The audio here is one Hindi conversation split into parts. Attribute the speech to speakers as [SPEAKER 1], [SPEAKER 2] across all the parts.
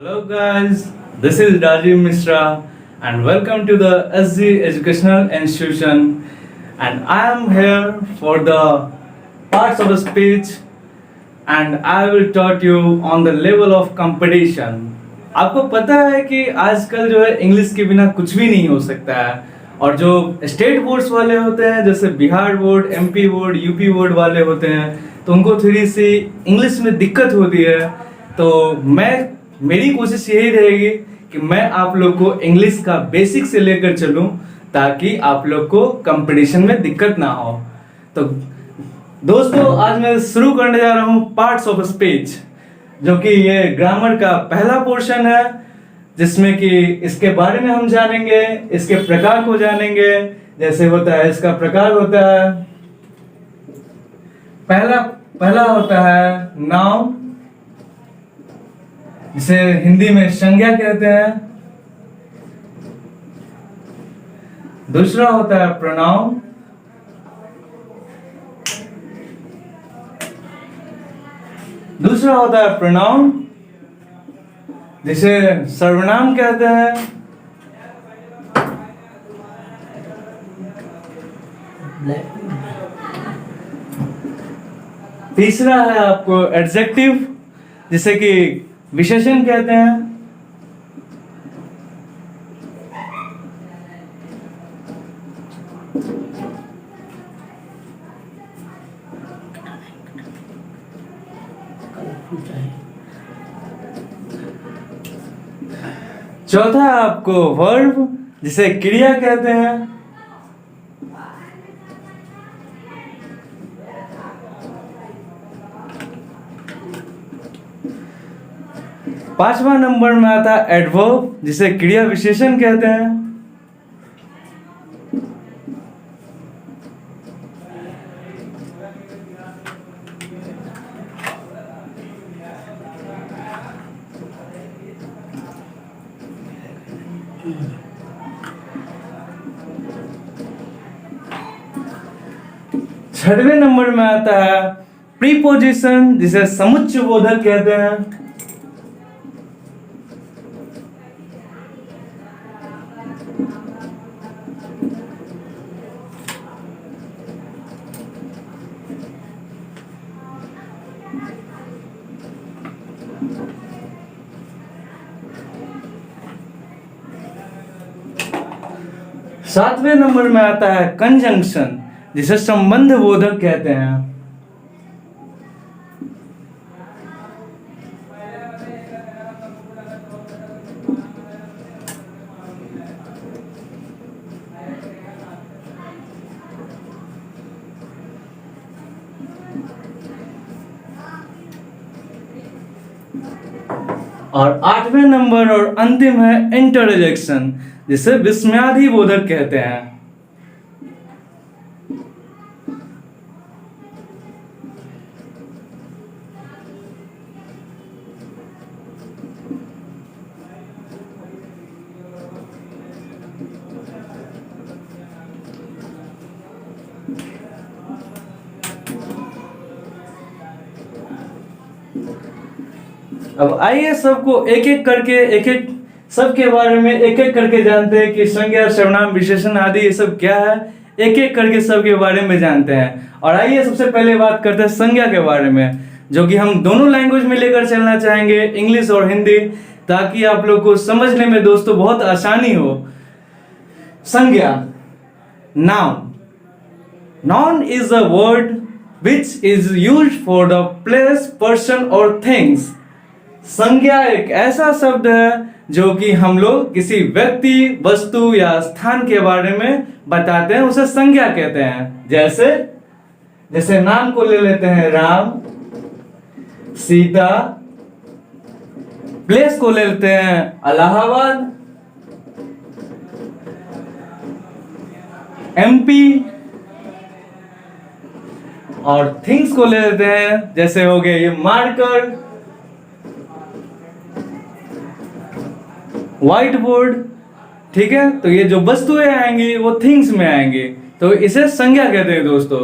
[SPEAKER 1] Hello guys, this is Rajiv Mishra and welcome to the SG Educational Institution, and I am here for the parts of the speech and I will taught you on the level of competition. आपको पता है कि आजकल जो है इंग्लिश के बिना कुछ भी नहीं हो सकता है, और जो स्टेट बोर्ड्स वाले होते हैं जैसे Bihar board, MP board, UP board वाले होते हैं तो उनको थोड़ी सी इंग्लिश में दिक्कत होती है। तो मेरी कोशिश यही रहेगी कि मैं आप लोग को इंग्लिश का बेसिक से लेकर चलूं ताकि आप लोग को कंपटीशन में दिक्कत ना हो। तो दोस्तों, आज मैं शुरू करने जा रहा हूं पार्ट्स ऑफ स्पीच, जो कि ये ग्रामर का पहला पोर्शन है, जिसमें कि इसके बारे में हम जानेंगे, इसके प्रकार को जानेंगे। जैसे होता है, इसका प्रकार होता है, पहला होता है नाउन, जिसे हिंदी में संज्ञा कहते हैं। दूसरा होता है प्रोनाउन, जिसे सर्वनाम कहते हैं। तीसरा है आपको एडजेक्टिव, जिसे कि विशेषण कहते हैं। चौथा है आपको वर्ब, जिसे क्रिया कहते हैं। पांचवा नंबर में आता है एडवर्ब, जिसे क्रिया विशेषण कहते हैं। छठवें नंबर में आता है प्रीपोजिशन, जिसे समुच्चय बोधक कहते हैं। सातवें नंबर में आता है कंजंक्शन, जिसे संबंध बोधक कहते हैं। और आठवें नंबर और अंतिम है इंटरजेक्शन, जिसे विस्मयादि बोधक कहते हैं। अब आइए सबको एक एक सबके बारे में एक एक करके जानते हैं कि संज्ञा, सर्वनाम, विशेषण आदि ये सब क्या है। एक एक करके सबके बारे में जानते हैं। और आइए सबसे पहले बात करते हैं संज्ञा के बारे में, जो कि हम दोनों लैंग्वेज में लेकर चलना चाहेंगे, इंग्लिश और हिंदी, ताकि आप लोग को समझने में दोस्तों बहुत आसानी हो। संज्ञा, noun is a word which is used for the place, person और थिंग्स। संज्ञा एक ऐसा शब्द है जो कि हम लोग किसी व्यक्ति, वस्तु या स्थान के बारे में बताते हैं, उसे संज्ञा कहते हैं। जैसे नाम को ले लेते हैं राम, सीता। प्लेस को ले लेते हैं इलाहाबाद, एमपी। और थिंग्स को ले लेते हैं, जैसे हो गए ये मार्कर, व्हाइट बोर्ड। ठीक है, तो ये जो वस्तुएं आएंगी वो थिंग्स में आएंगी, तो इसे संज्ञा कहते हैं दोस्तों।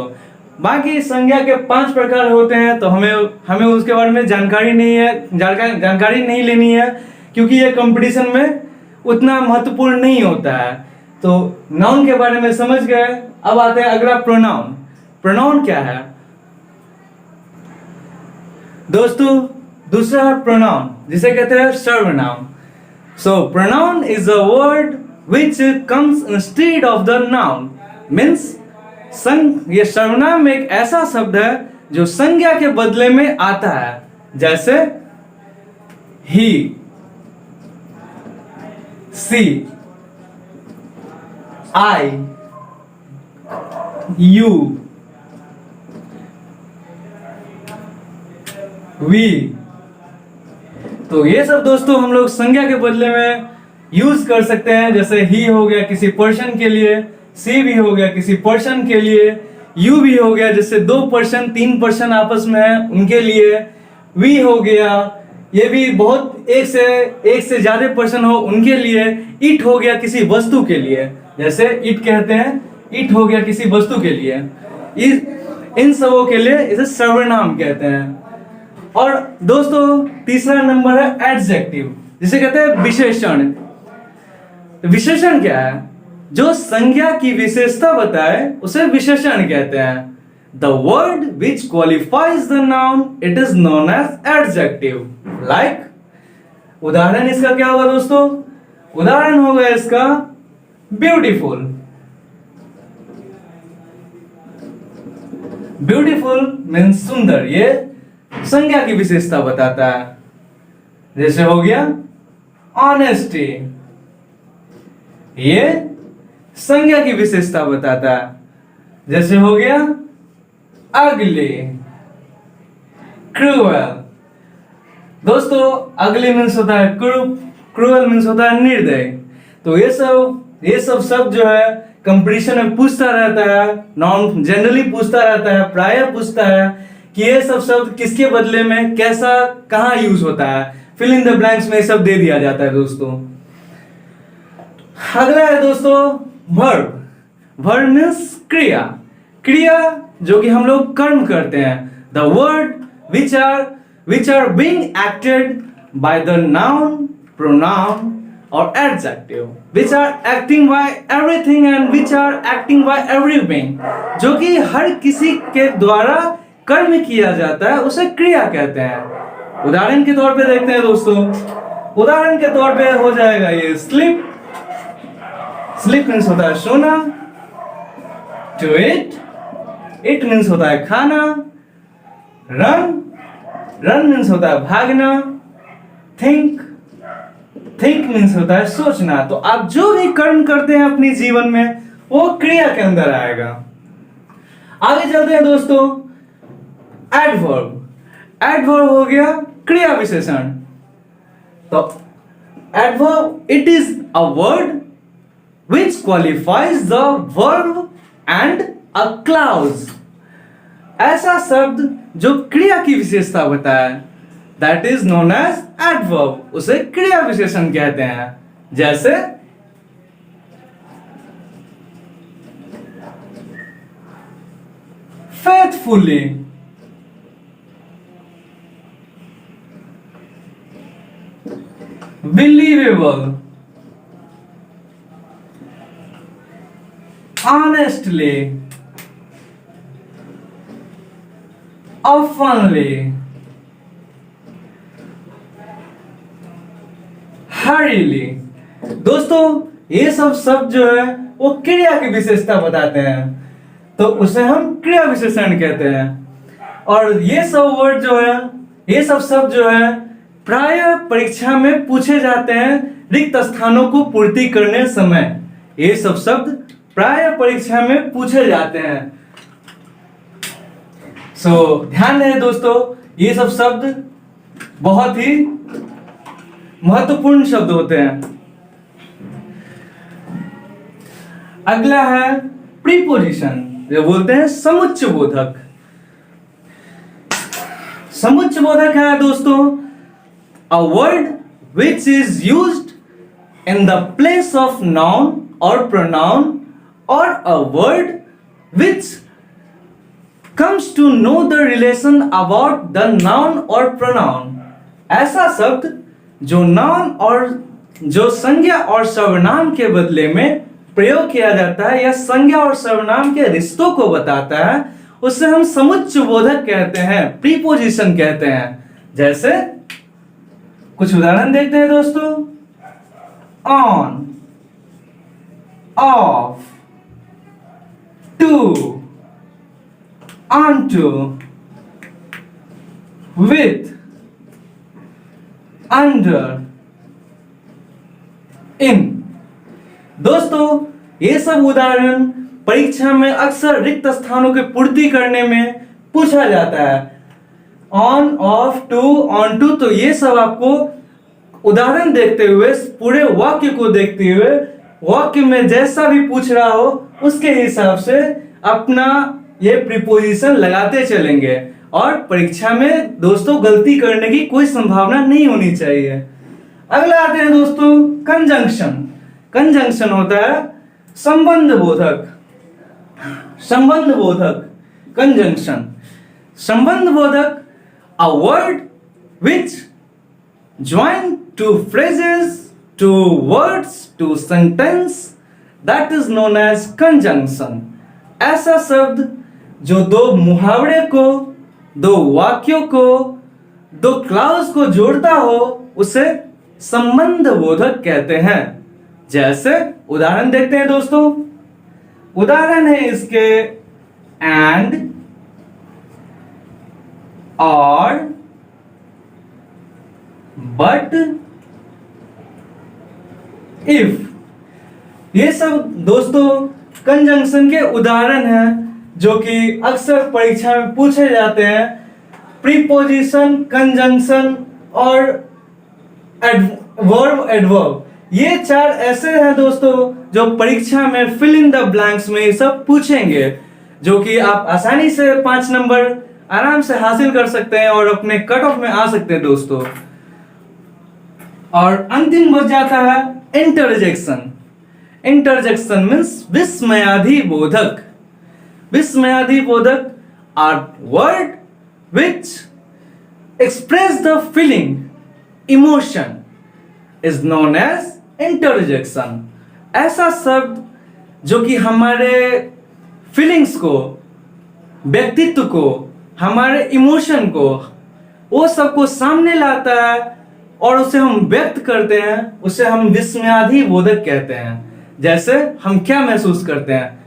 [SPEAKER 1] बाकी संज्ञा के 5 प्रकार होते हैं, तो हमें उसके बारे में जानकारी नहीं लेनी है, क्योंकि ये कंपटीशन में उतना महत्वपूर्ण नहीं होता है। तो नाउन के बारे में समझ गए। अब आते हैं अगला प्रोनाउन। प्रोनाउन क्या है दोस्तों? दूसरा प्रोनाउन जिसे कहते हैं सर्वनाम। So pronoun is a word which comes instead of the noun, means ये सर्वनाम एक ऐसा शब्द है जो संज्ञा के बदले में आता है। जैसे ही, सी, आई, यू, वी। तो ये सब दोस्तों हम लोग संज्ञा के बदले में यूज कर सकते हैं। जैसे ही हो गया किसी पर्सन के लिए, सी भी हो गया किसी पर्सन के लिए, यू भी हो गया जैसे 2 पर्सन 3 पर्सन आपस में है उनके लिए, वी हो गया ये भी बहुत एक से ज्यादा पर्सन हो उनके लिए, इट हो गया किसी वस्तु के लिए, जैसे इट कहते हैं, इट हो गया किसी वस्तु के लिए। इन सबों के लिए इसे सर्वनाम कहते हैं। और दोस्तों तीसरा नंबर है एडजेक्टिव, जिसे कहते हैं विशेषण। विशेषण क्या है? जो संज्ञा की विशेषता बताए उसे विशेषण कहते हैं। The word which qualifies the noun it is known as adjective. Like उदाहरण इसका क्या होगा दोस्तों? उदाहरण होगा इसका ब्यूटीफुल। ब्यूटीफुल मीन्स सुंदर, ये संज्ञा की विशेषता बताता है। जैसे हो गया ऑनेस्टी, ये संज्ञा की विशेषता बताता है। जैसे हो गया अगली, क्रूअल। दोस्तों अगली मीन्स होता है क्रूअल मीन्स होता है निर्दय। तो ये सब शब्द जो है कंपटीशन में पूछता रहता है, नॉन जनरली पूछता रहता है, प्रायः पूछता है कि ये सब शब्द किसके बदले में कैसा कहां यूज होता है। फिल इन द ब्लैंक्स में सब दे दिया जाता है दोस्तों। अगला है दोस्तों वर्ब। वर्ब मीन्स क्रिया, क्रिया जो कि हम लोग कर्म करते हैं। The word which are being acted by the noun, pronoun और adjective, which are acting by everything and which are acting by every being, जो कि हर किसी के द्वारा कर्म किया जाता है उसे क्रिया कहते हैं। उदाहरण के तौर पे देखते हैं दोस्तों। उदाहरण के तौर पे हो जाएगा ये स्लीप। स्लीप मीन्स होता है सोना। टू इट मीन्स होता है खाना। रन मीन्स होता है भागना। थिंक मीन्स होता है सोचना। तो आप जो भी कर्म करते हैं अपनी जीवन में वो क्रिया के अंदर आएगा। आगे चलते हैं दोस्तों एडवर्ब। एडवर्ब हो गया क्रिया विशेषण। तो adverb it is a word which qualifies the verb and a clause। ऐसा शब्द जो क्रिया की विशेषता बताए, that is known as adverb, उसे क्रिया विशेषण कहते हैं। जैसे faithfully, believable, honestly, oftenly, hurriedly। दोस्तों ये सब शब्द जो है वो क्रिया की विशेषता बताते हैं, तो उसे हम क्रिया विशेषण कहते हैं। और ये सब वर्ड जो है, ये सब शब्द जो है प्रायः परीक्षा में पूछे जाते हैं रिक्त स्थानों को पूर्ति करने समय। ये सब शब्द प्रायः परीक्षा में पूछे जाते हैं। ध्यान रहे दोस्तों, ये सब शब्द बहुत ही महत्वपूर्ण शब्द होते हैं। अगला है प्रीपोजिशन, जो बोलते हैं समुच्चय बोधक। समुच्चय बोधक है दोस्तों अ word which is used in the place of noun और pronoun or a word which comes to know the relation about the noun or pronoun। ऐसा शब्द जो नाउन और जो संज्ञा और सर्वनाम के बदले में प्रयोग किया जाता है या संज्ञा और सर्वनाम के रिश्तों को बताता है, उसे हम समुच्चय बोधक कहते हैं, प्रीपोजिशन कहते हैं। जैसे कुछ उदाहरण देखते हैं दोस्तों। On, off, to, onto, with, under, in। दोस्तों ये सब उदाहरण परीक्षा में अक्सर रिक्त स्थानों की पूर्ति करने में पूछा जाता है। On, off, to, onto, तो ये सब आपको उदाहरण देखते हुए, पूरे वाक्य को देखते हुए, वाक्य में जैसा भी पूछ रहा हो उसके हिसाब से अपना ये प्रीपोजिशन लगाते चलेंगे और परीक्षा में दोस्तों गलती करने की कोई संभावना नहीं होनी चाहिए। अगला आते हैं दोस्तों कंजंक्शन। कंजंक्शन होता है संबंध बोधक। संबंध बोधक, कंजंक्शन। संबंध बोधक, a word which join two phrases, two words, two sentence, that is known as conjunction. ऐसा शब्द जो दो मुहावरे को, दो वाक्यों को, दो क्लाउज को जोड़ता हो, उसे संबंध बोधक कहते हैं। जैसे उदाहरण देखते हैं दोस्तों। उदाहरण है इसके एंड, और, बट, इफ। ये सब दोस्तों कंजंक्शन के उदाहरण हैं जो कि अक्सर परीक्षा में पूछे जाते हैं। प्रीपोजिशन, कंजंक्शन और वर्ब, एडवर्ब, ये चार ऐसे हैं दोस्तों जो परीक्षा में फिल इन द ब्लैंक्स में ये सब पूछेंगे, जो कि आप आसानी से 5 नंबर आराम से हासिल कर सकते हैं और अपने कट ऑफ में आ सकते हैं दोस्तों। और अंतिम बच जाता है इंटरजेक्शन। इंटरजेक्शन मीन्स विस्मयाधि बोधक। विस्मयाधि बोधक are word which express the feeling, emotion, is known as interjection. ऐसा शब्द जो कि हमारे फीलिंग्स को, व्यक्तित्व को, हमारे इमोशन को, वो सबको सामने लाता है और उसे हम व्यक्त करते हैं, उसे हम विस्मयाधि बोधक कहते हैं। जैसे हम क्या महसूस करते हैं,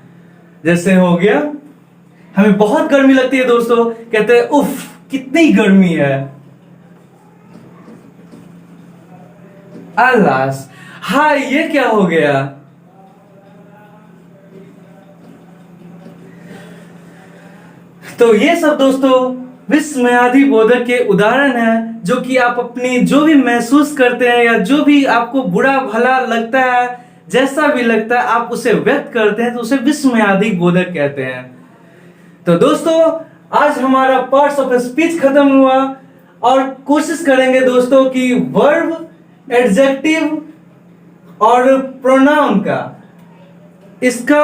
[SPEAKER 1] जैसे हो गया हमें बहुत गर्मी लगती है दोस्तों, कहते हैं उफ कितनी गर्मी है। अल्लाह, हाय ये क्या हो गया। तो ये सब दोस्तों विस्मयाधि बोधक के उदाहरण हैं, जो कि आप अपनी जो भी महसूस करते हैं या जो भी आपको बुरा भला लगता है, जैसा भी लगता है आप उसे व्यक्त करते हैं, तो उसे विस्मयाधि बोधक कहते हैं। तो दोस्तों आज हमारा पार्ट्स ऑफ स्पीच खत्म हुआ और कोशिश करेंगे दोस्तों कि वर्ब, एडजेक्टिव और प्रोनाउन का, इसका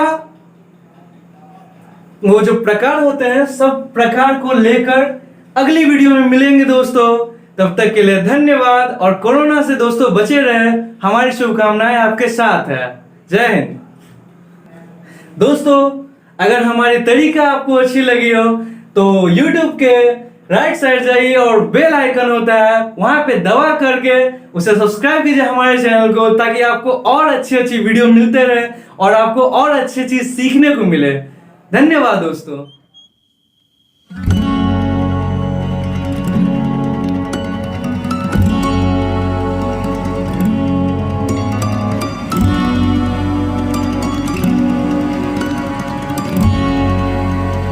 [SPEAKER 1] वो जो प्रकार होते हैं, सब प्रकार को लेकर अगली वीडियो में मिलेंगे दोस्तों। तब तक के लिए धन्यवाद और कोरोना से दोस्तों बचे रहे, हमारी शुभकामनाएं आपके साथ है। जय हिंद। दोस्तों अगर हमारी तरीका आपको अच्छी लगी हो तो YouTube के राइट साइड जाइए और बेल आइकन होता है, वहां पे दबा करके उसे सब्सक्राइब कीजिए हमारे चैनल को, ताकि आपको और अच्छी वीडियो मिलते रहे और आपको और अच्छी चीज सीखने को मिले। धन्यवाद दोस्तों।